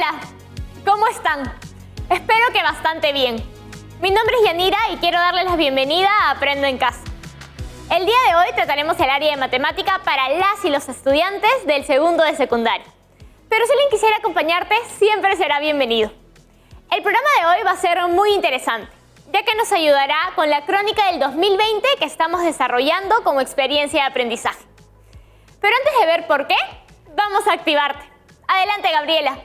Hola, ¿cómo están? Espero que bastante bien. Mi nombre es Yanira y quiero darles la bienvenida a Aprendo en Casa. El día de hoy trataremos el área de matemática para las y los estudiantes del segundo de secundaria. Pero si alguien quisiera acompañarte, siempre será bienvenido. El programa de hoy va a ser muy interesante, ya que nos ayudará con la crónica del 2020 que estamos desarrollando como experiencia de aprendizaje. Pero antes de ver por qué, vamos a activarte. Adelante, Gabriela.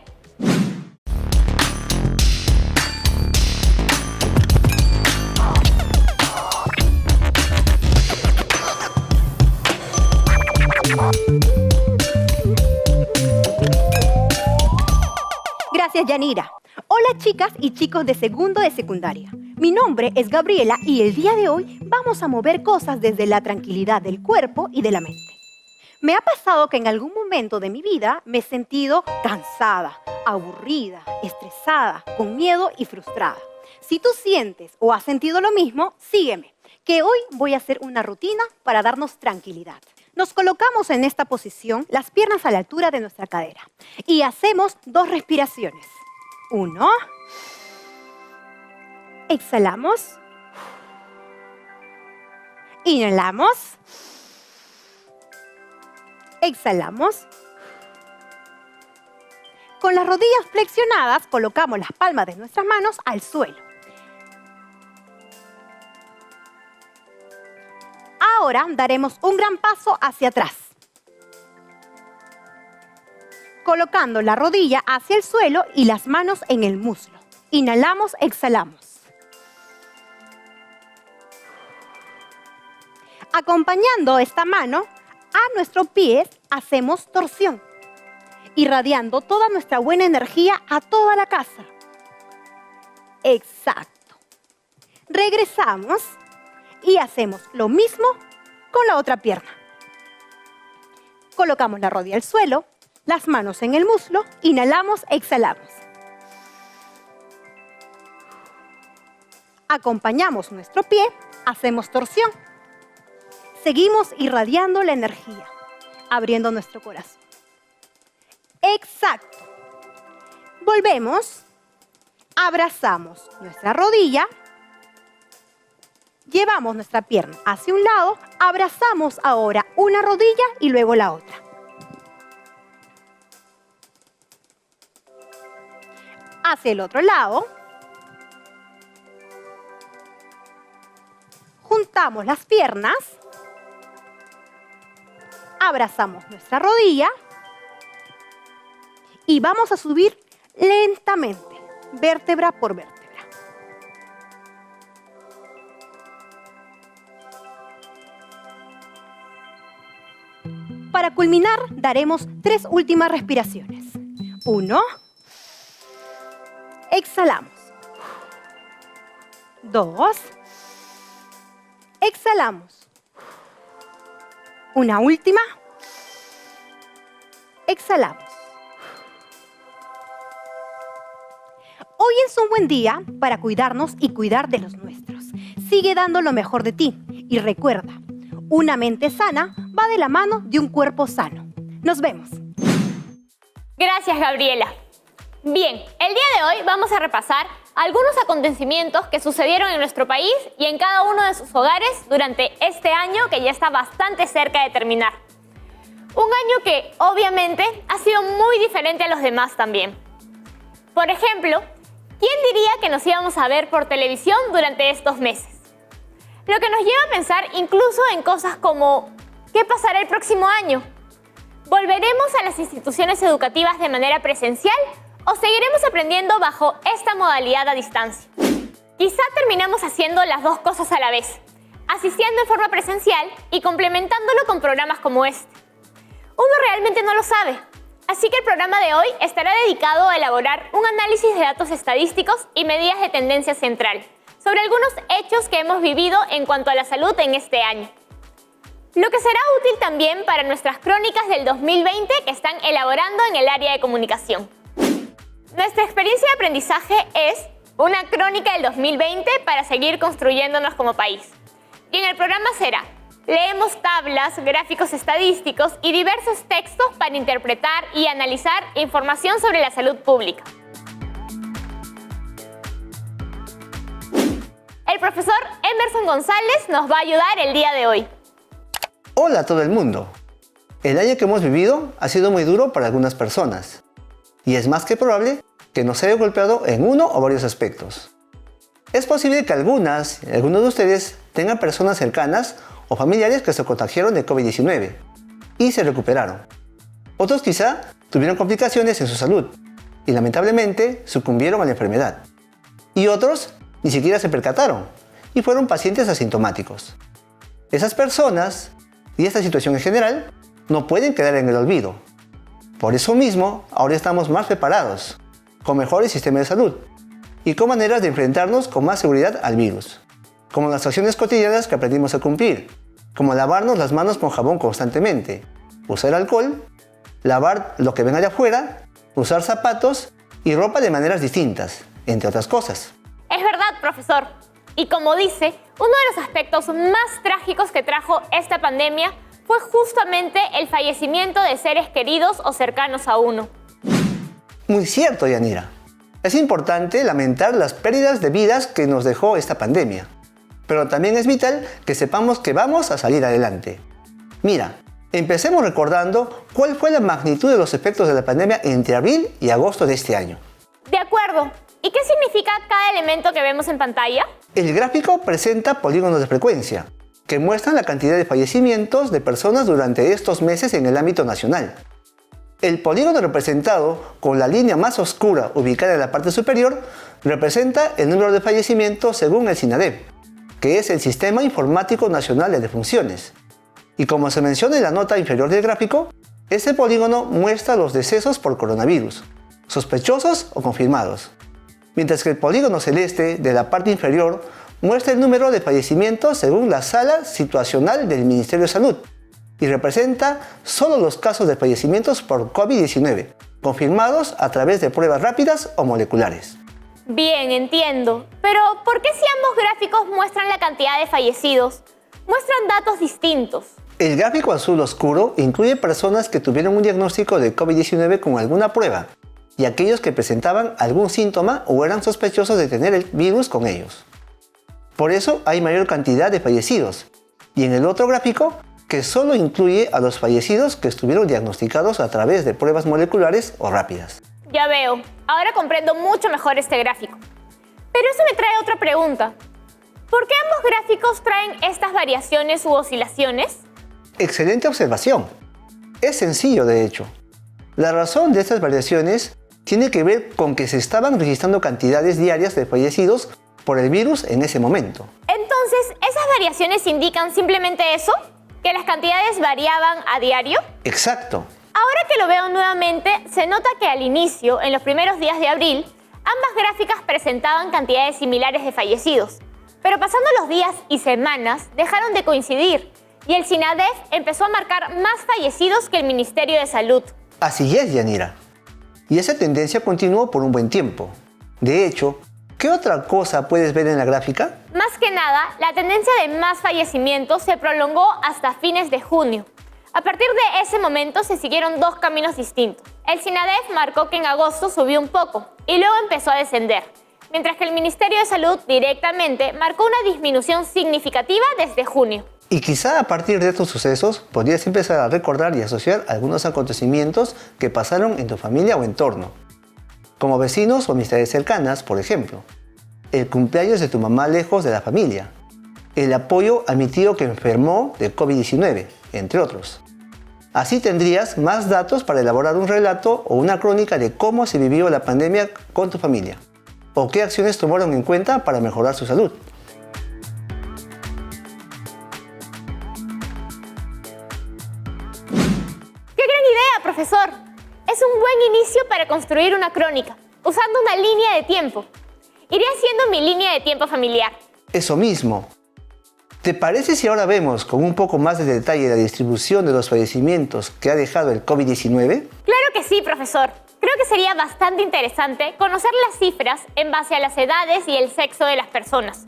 Gracias, Yanira. Hola, chicas y chicos de segundo de secundaria. Mi nombre es Gabriela y el día de hoy vamos a mover cosas desde la tranquilidad del cuerpo y de la mente. Me ha pasado que en algún momento de mi vida me he sentido cansada, aburrida, estresada, con miedo y frustrada. Si tú sientes o has sentido lo mismo, sígueme, que hoy voy a hacer una rutina para darnos tranquilidad. Nos colocamos en esta posición, las piernas a la altura de nuestra cadera, y hacemos 2 respiraciones. 1. Exhalamos. Inhalamos. Exhalamos. Con las rodillas flexionadas, colocamos las palmas de nuestras manos al suelo. Ahora daremos un gran paso hacia atrás, colocando la rodilla hacia el suelo y las manos en el muslo. Inhalamos, exhalamos. Acompañando esta mano a nuestros pies, hacemos torsión, irradiando toda nuestra buena energía a toda la casa. Exacto. Regresamos y hacemos lo mismo con la otra pierna. Colocamos la rodilla al suelo, las manos en el muslo, inhalamos, exhalamos. Acompañamos nuestro pie, hacemos torsión. Seguimos irradiando la energía, abriendo nuestro corazón. Exacto. Volvemos, abrazamos nuestra rodilla, llevamos nuestra pierna hacia un lado, abrazamos ahora una rodilla y luego la otra. Hacia el otro lado. Juntamos las piernas. Abrazamos nuestra rodilla. Y vamos a subir lentamente, vértebra por vértebra. Para culminar, daremos 3 últimas respiraciones. 1. Exhalamos. 2. Exhalamos. Una última. Exhalamos. Hoy es un buen día para cuidarnos y cuidar de los nuestros. Sigue dando lo mejor de ti y recuerda, una mente sana va de la mano de un cuerpo sano. Nos vemos. Gracias, Gabriela. Bien, el día de hoy vamos a repasar algunos acontecimientos que sucedieron en nuestro país y en cada uno de sus hogares durante este año que ya está bastante cerca de terminar. Un año que, obviamente, ha sido muy diferente a los demás también. Por ejemplo, ¿quién diría que nos íbamos a ver por televisión durante estos meses? Lo que nos lleva a pensar incluso en cosas como ¿qué pasará el próximo año? ¿Volveremos a las instituciones educativas de manera presencial o seguiremos aprendiendo bajo esta modalidad a distancia? Quizá terminamos haciendo las 2 cosas a la vez, asistiendo en forma presencial y complementándolo con programas como este. Uno realmente no lo sabe, así que el programa de hoy estará dedicado a elaborar un análisis de datos estadísticos y medidas de tendencia central sobre algunos hechos que hemos vivido en cuanto a la salud en este año. Lo que será útil también para nuestras crónicas del 2020 que están elaborando en el área de comunicación. Nuestra experiencia de aprendizaje es una crónica del 2020 para seguir construyéndonos como país. Y en el programa será Leemos tablas, gráficos estadísticos y diversos textos para interpretar y analizar información sobre la salud pública. El profesor Emerson González nos va a ayudar el día de hoy. Hola a todo el mundo. El año que hemos vivido ha sido muy duro para algunas personas y es más que probable que nos haya golpeado en uno o varios aspectos. Es posible que algunos de ustedes tengan personas cercanas o familiares que se contagiaron de COVID-19 y se recuperaron. Otros quizá tuvieron complicaciones en su salud y lamentablemente sucumbieron a la enfermedad. Y otros ni siquiera se percataron y fueron pacientes asintomáticos. Esas personas y esta situación en general no pueden quedar en el olvido. Por eso mismo, ahora estamos más preparados, con mejores sistemas de salud y con maneras de enfrentarnos con más seguridad al virus, como las acciones cotidianas que aprendimos a cumplir, como lavarnos las manos con jabón constantemente, usar alcohol, lavar lo que venga de afuera, usar zapatos y ropa de maneras distintas, entre otras cosas. Es verdad, profesor. Y como dice, uno de los aspectos más trágicos que trajo esta pandemia fue justamente el fallecimiento de seres queridos o cercanos a uno. Muy cierto, Yanira. Es importante lamentar las pérdidas de vidas que nos dejó esta pandemia, pero también es vital que sepamos que vamos a salir adelante. Mira, empecemos recordando cuál fue la magnitud de los efectos de la pandemia entre abril y agosto de este año. De acuerdo. ¿Y qué significa cada elemento que vemos en pantalla? El gráfico presenta polígonos de frecuencia, que muestran la cantidad de fallecimientos de personas durante estos meses en el ámbito nacional. El polígono representado con la línea más oscura ubicada en la parte superior representa el número de fallecimientos según el SINADEF, que es el Sistema Informático Nacional de Defunciones. Y como se menciona en la nota inferior del gráfico, este polígono muestra los decesos por coronavirus, sospechosos o confirmados, mientras que el polígono celeste de la parte inferior muestra el número de fallecimientos según la sala situacional del Ministerio de Salud y representa solo los casos de fallecimientos por COVID-19, confirmados a través de pruebas rápidas o moleculares. Bien, entiendo. Pero, ¿por qué si ambos gráficos muestran la cantidad de fallecidos, muestran datos distintos? El gráfico azul oscuro incluye personas que tuvieron un diagnóstico de COVID-19 con alguna prueba y aquellos que presentaban algún síntoma o eran sospechosos de tener el virus con ellos. Por eso hay mayor cantidad de fallecidos. Y en el otro gráfico, que solo incluye a los fallecidos que estuvieron diagnosticados a través de pruebas moleculares o rápidas. Ya veo. Ahora comprendo mucho mejor este gráfico. Pero eso me trae otra pregunta. ¿Por qué ambos gráficos traen estas variaciones u oscilaciones? Excelente observación. Es sencillo, de hecho. La razón de estas variaciones tiene que ver con que se estaban registrando cantidades diarias de fallecidos por el virus en ese momento. Entonces, ¿esas variaciones indican simplemente eso? ¿Que las cantidades variaban a diario? Exacto. Ahora que lo veo nuevamente, se nota que al inicio, en los primeros días de abril, ambas gráficas presentaban cantidades similares de fallecidos. Pero pasando los días y semanas, dejaron de coincidir y el SINADEF empezó a marcar más fallecidos que el Ministerio de Salud. Así es, Yanira. Y esa tendencia continuó por un buen tiempo. De hecho, ¿qué otra cosa puedes ver en la gráfica? Más que nada, la tendencia de más fallecimientos se prolongó hasta fines de junio. A partir de ese momento se siguieron dos caminos distintos. El SINADEF marcó que en agosto subió un poco y luego empezó a descender, mientras que el Ministerio de Salud directamente marcó una disminución significativa desde junio. Y quizá a partir de estos sucesos podrías empezar a recordar y asociar algunos acontecimientos que pasaron en tu familia o entorno, como vecinos o amistades cercanas, por ejemplo. El cumpleaños de tu mamá lejos de la familia. El apoyo a mi tío que enfermó de COVID-19, entre otros. Así tendrías más datos para elaborar un relato o una crónica de cómo se vivió la pandemia con tu familia, o qué acciones tomaron en cuenta para mejorar su salud. ¡Qué gran idea, profesor! Es un buen inicio para construir una crónica, usando una línea de tiempo. Iré haciendo mi línea de tiempo familiar. Eso mismo. ¿Te parece si ahora vemos con un poco más de detalle la distribución de los fallecimientos que ha dejado el COVID-19? Claro que sí, profesor. Creo que sería bastante interesante conocer las cifras en base a las edades y el sexo de las personas.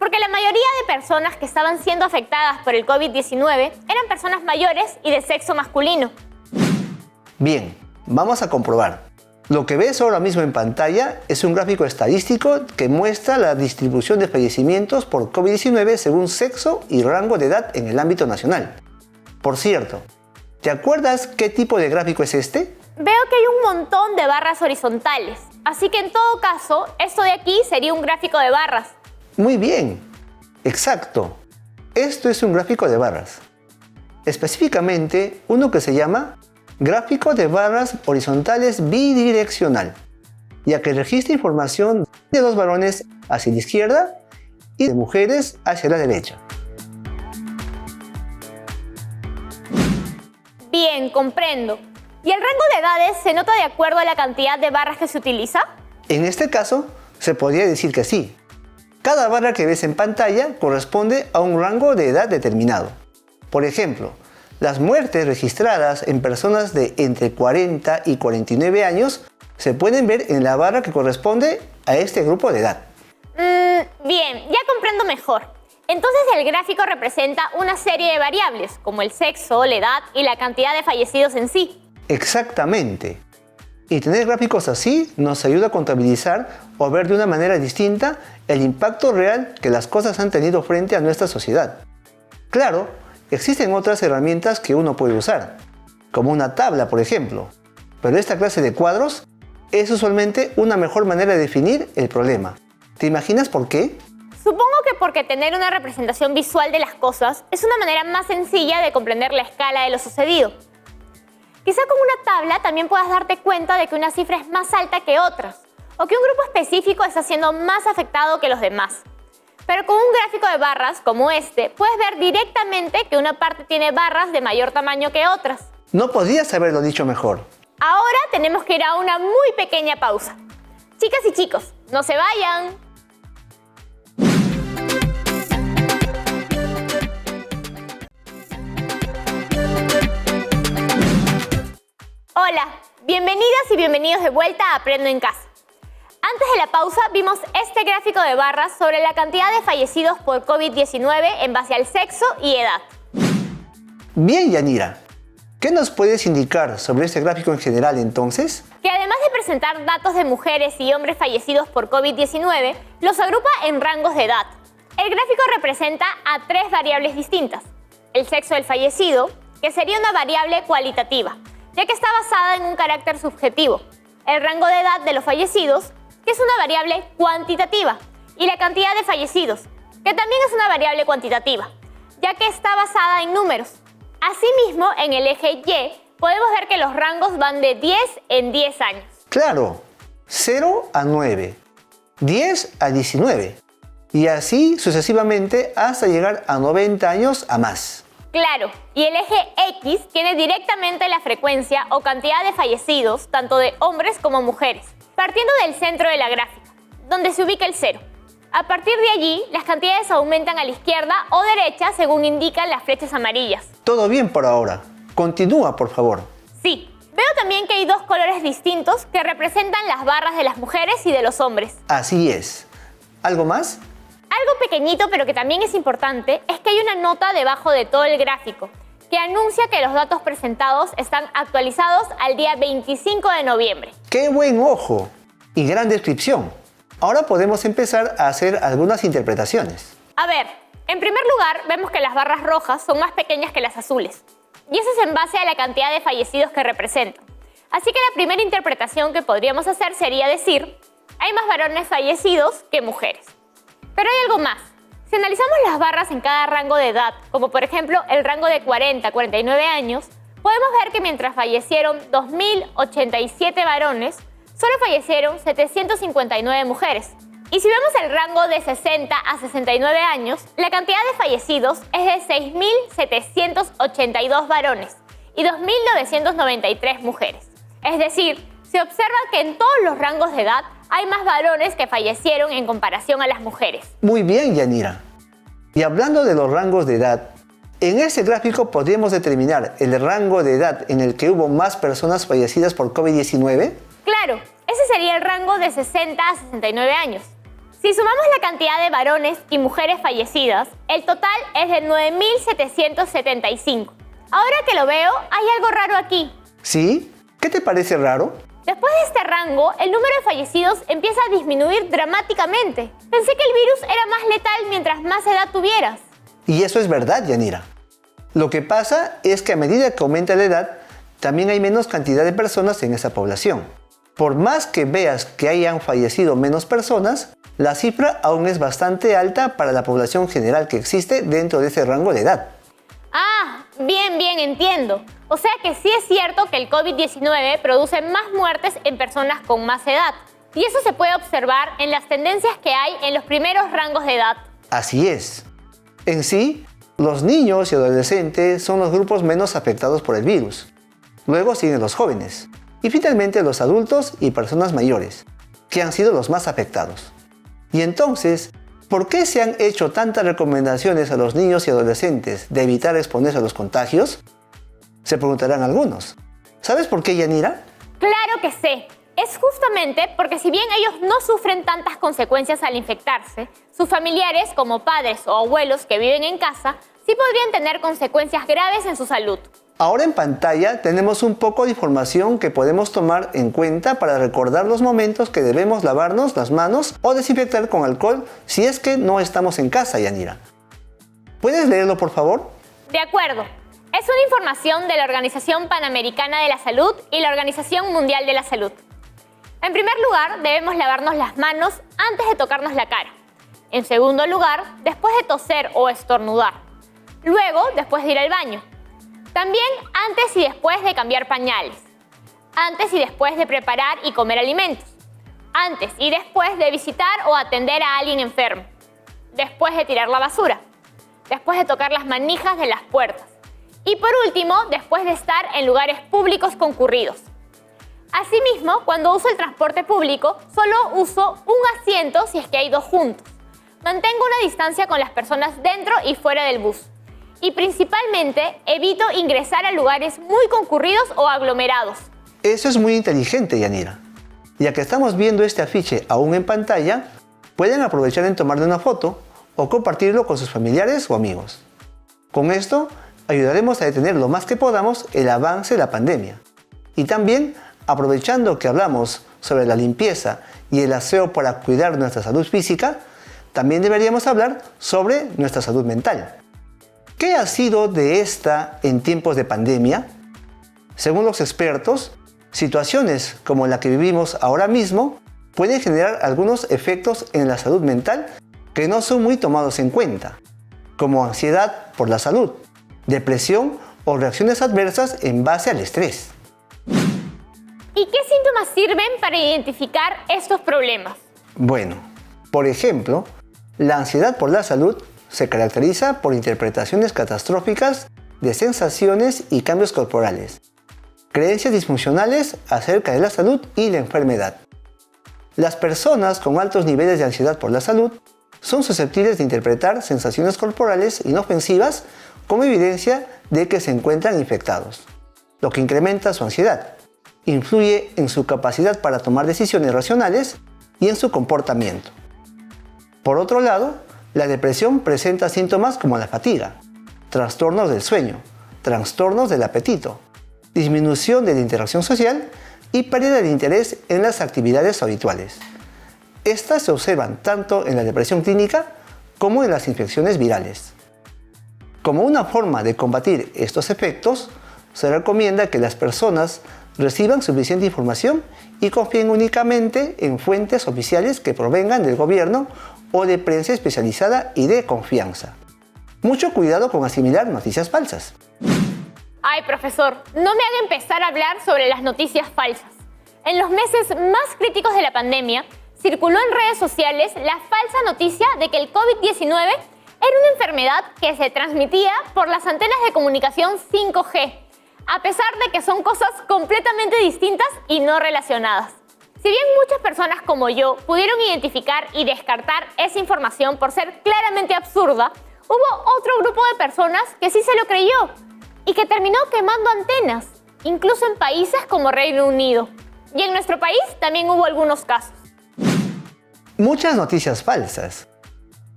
porque la mayoría de personas que estaban siendo afectadas por el COVID-19 eran personas mayores y de sexo masculino. Bien, vamos a comprobar. Lo que ves ahora mismo en pantalla es un gráfico estadístico que muestra la distribución de fallecimientos por COVID-19 según sexo y rango de edad en el ámbito nacional. Por cierto, ¿te acuerdas qué tipo de gráfico es este? Veo que hay un montón de barras horizontales, así que en todo caso, esto de aquí sería un gráfico de barras. Muy bien, exacto. Esto es un gráfico de barras. Específicamente, uno que se llama gráfico de barras horizontales bidireccional, ya que registra información de dos varones hacia la izquierda y de mujeres hacia la derecha. Bien, comprendo. ¿Y el rango de edades se nota de acuerdo a la cantidad de barras que se utiliza? En este caso, se podría decir que sí. Cada barra que ves en pantalla corresponde a un rango de edad determinado. Por ejemplo, las muertes registradas en personas de entre 40 y 49 años se pueden ver en la barra que corresponde a este grupo de edad. Bien, ya comprendo mejor. Entonces el gráfico representa una serie de variables, como el sexo, la edad y la cantidad de fallecidos en sí. Exactamente. Y tener gráficos así nos ayuda a contabilizar o ver de una manera distinta el impacto real que las cosas han tenido frente a nuestra sociedad. Claro, existen otras herramientas que uno puede usar, como una tabla, por ejemplo. Pero esta clase de cuadros es usualmente una mejor manera de definir el problema. ¿Te imaginas por qué? Supongo que porque tener una representación visual de las cosas es una manera más sencilla de comprender la escala de lo sucedido. Quizá con una tabla también puedas darte cuenta de que una cifra es más alta que otras, o que un grupo específico está siendo más afectado que los demás. Pero con un gráfico de barras como este, puedes ver directamente que una parte tiene barras de mayor tamaño que otras. No podías haberlo dicho mejor. Ahora tenemos que ir a una muy pequeña pausa. Chicas y chicos, no se vayan. Hola, bienvenidas y bienvenidos de vuelta a Aprendo en Casa. Antes de la pausa vimos este gráfico de barras sobre la cantidad de fallecidos por COVID-19 en base al sexo y edad. Bien, Yanira. ¿Qué nos puedes indicar sobre este gráfico en general entonces? Que además de presentar datos de mujeres y hombres fallecidos por COVID-19, los agrupa en rangos de edad. El gráfico representa a tres variables distintas. El sexo del fallecido, que sería una variable cualitativa, ya que está basada en un carácter subjetivo. El rango de edad de los fallecidos, que es una variable cuantitativa. Y la cantidad de fallecidos, que también es una variable cuantitativa, ya que está basada en números. Asimismo, en el eje Y, podemos ver que los rangos van de 10 en 10 años. Claro, 0 a 9, 10 a 19, y así sucesivamente hasta llegar a 90 años a más. Claro, y el eje X tiene directamente la frecuencia o cantidad de fallecidos, tanto de hombres como mujeres, partiendo del centro de la gráfica, donde se ubica el 0. A partir de allí, las cantidades aumentan a la izquierda o derecha según indican las flechas amarillas. Todo bien por ahora. Continúa, por favor. Sí, veo también que hay dos colores distintos que representan las barras de las mujeres y de los hombres. Así es. ¿Algo más? Algo pequeñito pero que también es importante es que hay una nota debajo de todo el gráfico que anuncia que los datos presentados están actualizados al día 25 de noviembre. ¡Qué buen ojo! Y gran descripción. Ahora podemos empezar a hacer algunas interpretaciones. A ver, en primer lugar vemos que las barras rojas son más pequeñas que las azules. Y eso es en base a la cantidad de fallecidos que representan. Así que la primera interpretación que podríamos hacer sería decir, hay más varones fallecidos que mujeres. Pero hay algo más. Si analizamos las barras en cada rango de edad, como por ejemplo el rango de 40 a 49 años, podemos ver que mientras fallecieron 2.087 varones, solo fallecieron 759 mujeres. Y si vemos el rango de 60 a 69 años, la cantidad de fallecidos es de 6.782 varones y 2.993 mujeres. Es decir, se observa que en todos los rangos de edad hay más varones que fallecieron en comparación a las mujeres. Muy bien, Yanira. Y hablando de los rangos de edad, en este gráfico podríamos determinar el rango de edad en el que hubo más personas fallecidas por COVID-19. Claro, ese sería el rango de 60 a 69 años. Si sumamos la cantidad de varones y mujeres fallecidas, el total es de 9.775. Ahora que lo veo, hay algo raro aquí. ¿Sí? ¿Qué te parece raro? Después de este rango, el número de fallecidos empieza a disminuir dramáticamente. Pensé que el virus era más letal mientras más edad tuvieras. Y eso es verdad, Yanira. Lo que pasa es que a medida que aumenta la edad, también hay menos cantidad de personas en esa población. Por más que veas que hayan fallecido menos personas, la cifra aún es bastante alta para la población general que existe dentro de ese rango de edad. Ah, bien, entiendo. O sea que sí es cierto que el COVID-19 produce más muertes en personas con más edad. Y eso se puede observar en las tendencias que hay en los primeros rangos de edad. Así es. En sí, los niños y adolescentes son los grupos menos afectados por el virus. Luego siguen los jóvenes. Y finalmente los adultos y personas mayores, que han sido los más afectados. Y entonces, ¿por qué se han hecho tantas recomendaciones a los niños y adolescentes de evitar exponerse a los contagios? Se preguntarán algunos. ¿Sabes por qué, Yanira? Claro que sé. Es justamente porque si bien ellos no sufren tantas consecuencias al infectarse, sus familiares, como padres o abuelos que viven en casa, sí podrían tener consecuencias graves en su salud. Ahora en pantalla tenemos un poco de información que podemos tomar en cuenta para recordar los momentos que debemos lavarnos las manos o desinfectar con alcohol si es que no estamos en casa, Yanira. ¿Puedes leerlo, por favor? De acuerdo. Es una información de la Organización Panamericana de la Salud y la Organización Mundial de la Salud. En primer lugar, debemos lavarnos las manos antes de tocarnos la cara. En segundo lugar, después de toser o estornudar. Luego, después de ir al baño. También antes y después de cambiar pañales. Antes y después de preparar y comer alimentos. Antes y después de visitar o atender a alguien enfermo. Después de tirar la basura. Después de tocar las manijas de las puertas. Y por último, después de estar en lugares públicos concurridos. Asimismo, cuando uso el transporte público, solo uso un asiento si es que hay dos juntos. Mantengo una distancia con las personas dentro y fuera del bus. Y principalmente, evito ingresar a lugares muy concurridos o aglomerados. Eso es muy inteligente, Yanira. Ya que estamos viendo este afiche aún en pantalla, pueden aprovechar en tomarle una foto o compartirlo con sus familiares o amigos. Con esto, ayudaremos a detener lo más que podamos el avance de la pandemia. Y también, aprovechando que hablamos sobre la limpieza y el aseo para cuidar nuestra salud física, también deberíamos hablar sobre nuestra salud mental. ¿Qué ha sido de esta en tiempos de pandemia? Según los expertos, situaciones como la que vivimos ahora mismo pueden generar algunos efectos en la salud mental que no son muy tomados en cuenta, como ansiedad por la salud, depresión o reacciones adversas en base al estrés. ¿Y qué síntomas sirven para identificar estos problemas? Bueno, por ejemplo, la ansiedad por la salud se caracteriza por interpretaciones catastróficas de sensaciones y cambios corporales, creencias disfuncionales acerca de la salud y la enfermedad. Las personas con altos niveles de ansiedad por la salud son susceptibles de interpretar sensaciones corporales inofensivas como evidencia de que se encuentran infectados, lo que incrementa su ansiedad, influye en su capacidad para tomar decisiones racionales y en su comportamiento. Por otro lado, la depresión presenta síntomas como la fatiga, trastornos del sueño, trastornos del apetito, disminución de la interacción social y pérdida de interés en las actividades habituales. Estas se observan tanto en la depresión clínica como en las infecciones virales. Como una forma de combatir estos efectos, se recomienda que las personas reciban suficiente información y confíen únicamente en fuentes oficiales que provengan del gobierno o de prensa especializada y de confianza. Mucho cuidado con asimilar noticias falsas. Ay, profesor, no me haga empezar a hablar sobre las noticias falsas. En los meses más críticos de la pandemia, circuló en redes sociales la falsa noticia de que el COVID-19 era una enfermedad que se transmitía por las antenas de comunicación 5G, a pesar de que son cosas completamente distintas y no relacionadas. Si bien muchas personas como yo pudieron identificar y descartar esa información por ser claramente absurda, hubo otro grupo de personas que sí se lo creyó y que terminó quemando antenas, incluso en países como Reino Unido. Y en nuestro país también hubo algunos casos. Muchas noticias falsas,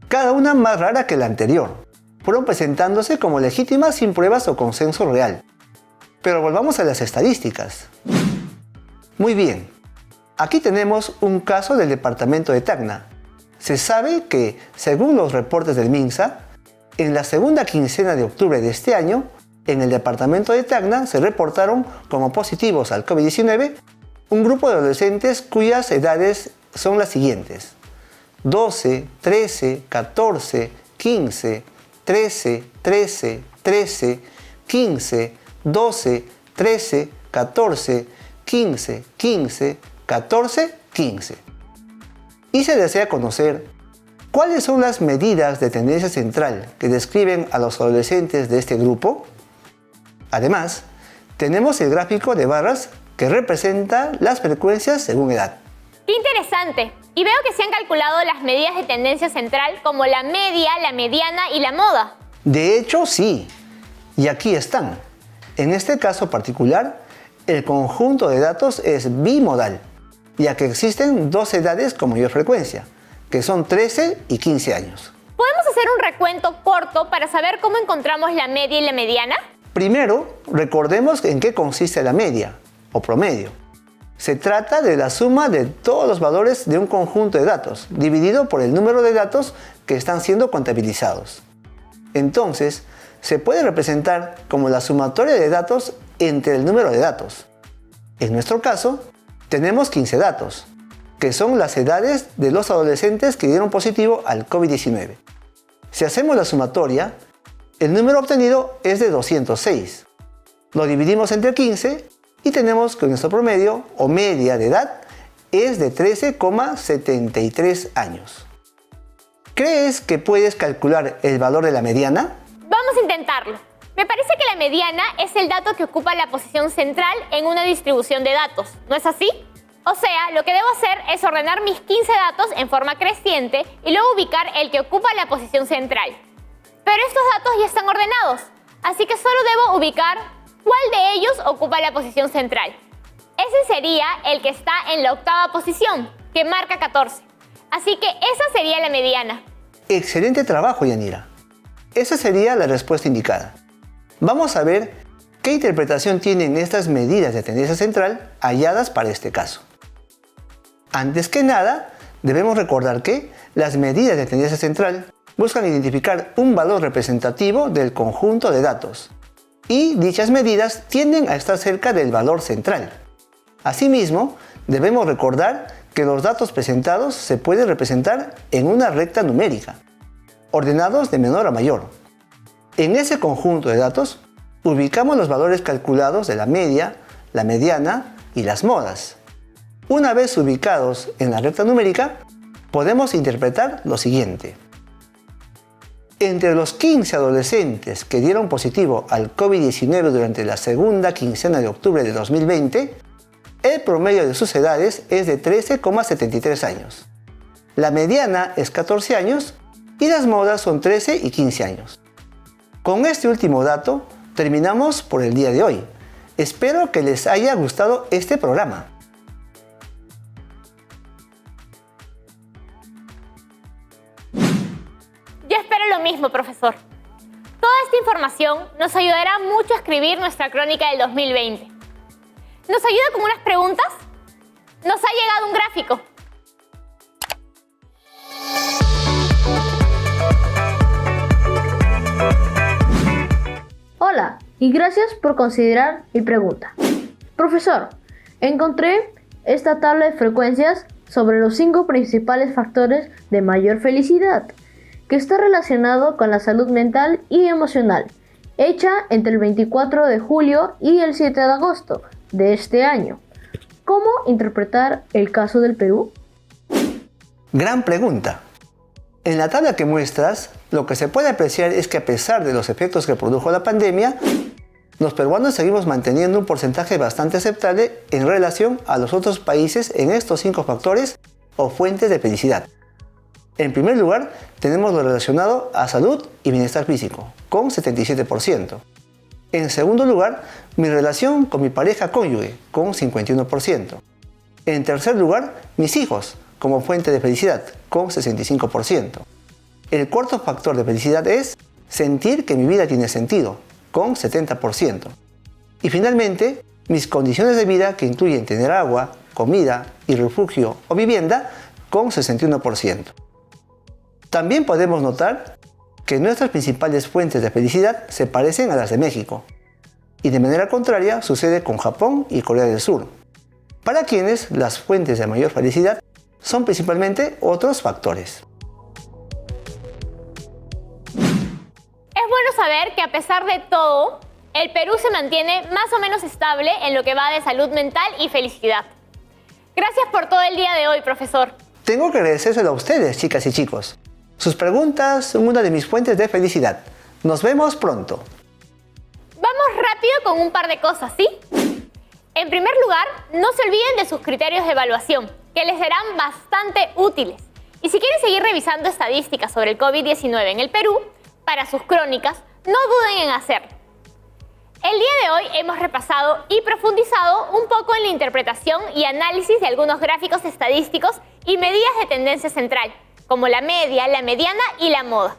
cada una más rara que la anterior, fueron presentándose como legítimas sin pruebas o consenso real. Pero volvamos a las estadísticas. Muy bien, aquí tenemos un caso del departamento de Tacna. Se sabe que, según los reportes del MINSA, en la segunda quincena de octubre de este año, en el departamento de Tacna se reportaron como positivos al COVID-19 un grupo de adolescentes cuyas edades son las siguientes: 12, 13, 14, 15, 13, 13, 13, 15, 12, 13, 14, 15, 15, 14, 15. Y se desea conocer cuáles son las medidas de tendencia central que describen a los adolescentes de este grupo. Además, tenemos el gráfico de barras que representa las frecuencias según edad. ¡Qué interesante! Y veo que se han calculado las medidas de tendencia central como la media, la mediana y la moda. De hecho, sí. Y aquí están. En este caso particular, el conjunto de datos es bimodal, ya que existen dos edades con mayor frecuencia, que son 13 y 15 años. ¿Podemos hacer un recuento corto para saber cómo encontramos la media y la mediana? Primero, recordemos en qué consiste la media, o promedio. Se trata de la suma de todos los valores de un conjunto de datos, dividido por el número de datos que están siendo contabilizados. Entonces, se puede representar como la sumatoria de datos entre el número de datos. En nuestro caso, tenemos 15 datos, que son las edades de los adolescentes que dieron positivo al COVID-19. Si hacemos la sumatoria, el número obtenido es de 206. Lo dividimos entre 15 y tenemos que nuestro promedio o media de edad es de 13,73 años. ¿Crees que puedes calcular el valor de la mediana? Vamos a intentarlo. Me parece que la mediana es el dato que ocupa la posición central en una distribución de datos, ¿no es así? O sea, lo que debo hacer es ordenar mis 15 datos en forma creciente y luego ubicar el que ocupa la posición central. Pero estos datos ya están ordenados, así que solo debo ubicar cuál de ellos ocupa la posición central. Ese sería el que está en la octava posición, que marca 14. Así que esa sería la mediana. Excelente trabajo, Yanira. Esa sería la respuesta indicada. Vamos a ver qué interpretación tienen estas medidas de tendencia central halladas para este caso. Antes que nada, debemos recordar que las medidas de tendencia central buscan identificar un valor representativo del conjunto de datos, y dichas medidas tienden a estar cerca del valor central. Asimismo, debemos recordar que los datos presentados se pueden representar en una recta numérica, ordenados de menor a mayor. En ese conjunto de datos, ubicamos los valores calculados de la media, la mediana y las modas. Una vez ubicados en la recta numérica, podemos interpretar lo siguiente. Entre los 15 adolescentes que dieron positivo al COVID-19 durante la segunda quincena de octubre de 2020, el promedio de sus edades es de 13,73 años. La mediana es 14 años y las modas son 13 y 15 años. Con este último dato, terminamos por el día de hoy. Espero que les haya gustado este programa. Yo espero lo mismo, profesor. Toda esta información nos ayudará mucho a escribir nuestra crónica del 2020. ¿Nos ayuda con unas preguntas? Nos ha llegado un gráfico. Hola, y gracias por considerar mi pregunta. Profesor, encontré esta tabla de frecuencias sobre los 5 principales factores de mayor felicidad, que está relacionado con la salud mental y emocional, hecha entre el 24 de julio y el 7 de agosto de este año. ¿Cómo interpretar el caso del Perú? Gran pregunta. En la tabla que muestras, lo que se puede apreciar es que a pesar de los efectos que produjo la pandemia, los peruanos seguimos manteniendo un porcentaje bastante aceptable en relación a los otros países en estos 5 factores o fuentes de felicidad. En primer lugar, tenemos lo relacionado a salud y bienestar físico, con 77%. En segundo lugar, mi relación con mi pareja cónyuge, con 51%. En tercer lugar, mis hijos, como fuente de felicidad, con 65%. El cuarto factor de felicidad es sentir que mi vida tiene sentido, con 70%. Y finalmente, mis condiciones de vida, que incluyen tener agua, comida y refugio o vivienda, con 61%. También podemos notar que nuestras principales fuentes de felicidad se parecen a las de México. Y de manera contraria sucede con Japón y Corea del Sur, para quienes las fuentes de mayor felicidad son principalmente otros factores. Es bueno saber que a pesar de todo, el Perú se mantiene más o menos estable en lo que va de salud mental y felicidad. Gracias por todo el día de hoy, profesor. Tengo que agradecérselo a ustedes, chicas y chicos. Sus preguntas son una de mis fuentes de felicidad. Nos vemos pronto. Vamos rápido con un par de cosas, ¿sí? En primer lugar, no se olviden de sus criterios de evaluación, que les serán bastante útiles. Y si quieren seguir revisando estadísticas sobre el COVID-19 en el Perú, para sus crónicas, no duden en hacerlo. El día de hoy hemos repasado y profundizado un poco en la interpretación y análisis de algunos gráficos estadísticos y medidas de tendencia central, como la media, la mediana y la moda.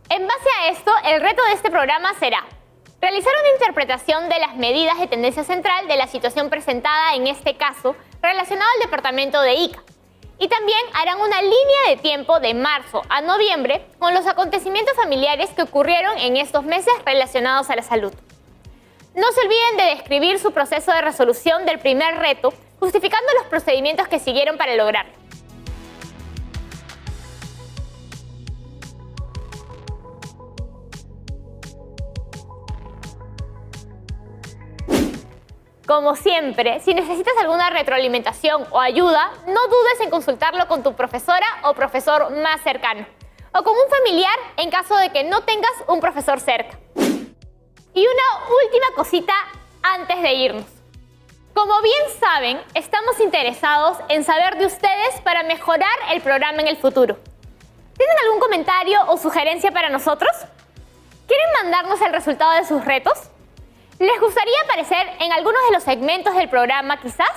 En base a esto, el reto de este programa será realizar una interpretación de las medidas de tendencia central de la situación presentada en este caso relacionado al departamento de Ica. Y también harán una línea de tiempo de marzo a noviembre con los acontecimientos familiares que ocurrieron en estos meses relacionados a la salud. No se olviden de describir su proceso de resolución del primer reto, justificando los procedimientos que siguieron para lograrlo. Como siempre, si necesitas alguna retroalimentación o ayuda, no dudes en consultarlo con tu profesora o profesor más cercano, o con un familiar en caso de que no tengas un profesor cerca. Y una última cosita antes de irnos. Como bien saben, estamos interesados en saber de ustedes para mejorar el programa en el futuro. ¿Tienen algún comentario o sugerencia para nosotros? ¿Quieren mandarnos el resultado de sus retos? ¿Les gustaría aparecer en algunos de los segmentos del programa, quizás?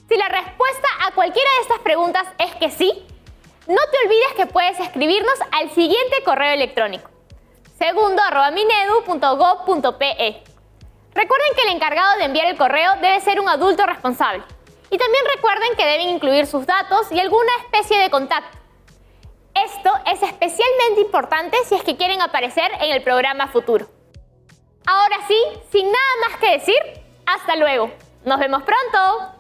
Si la respuesta a cualquiera de estas preguntas es que sí, no te olvides que puedes escribirnos al siguiente correo electrónico: segundo@minedu.gov.pe. Recuerden que el encargado de enviar el correo debe ser un adulto responsable. Y también recuerden que deben incluir sus datos y alguna especie de contacto. Esto es especialmente importante si es que quieren aparecer en el programa futuro. Ahora sí, sin nada más que decir, hasta luego. Nos vemos pronto.